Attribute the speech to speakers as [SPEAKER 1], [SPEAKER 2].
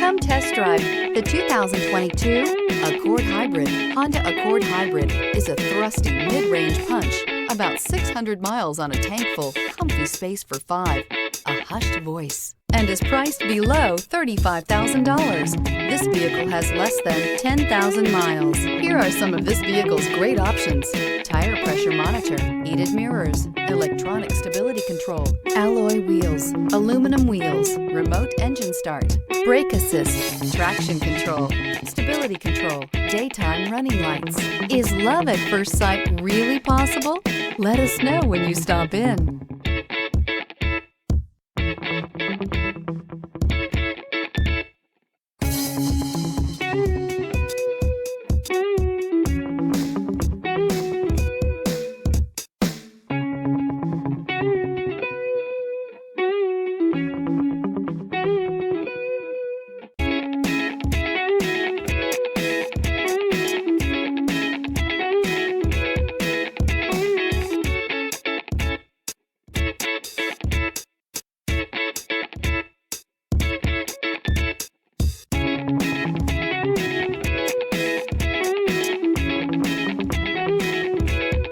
[SPEAKER 1] Come test drive the 2022 Accord Hybrid. Honda Accord Hybrid is a thrusty mid-range punch, about 600 miles on a tank full, comfy space for 5, a hushed voice, and is priced below $35,000. This vehicle has less than 10,000 miles. Here are some of this vehicle's great options: tire pressure monitor, heated mirrors, electronic stability control, alloy wheels, aluminum wheels, remote engine start, brake assist, traction control, stability control, daytime running lights. Is love at first sight really possible? Let us know when you stop in.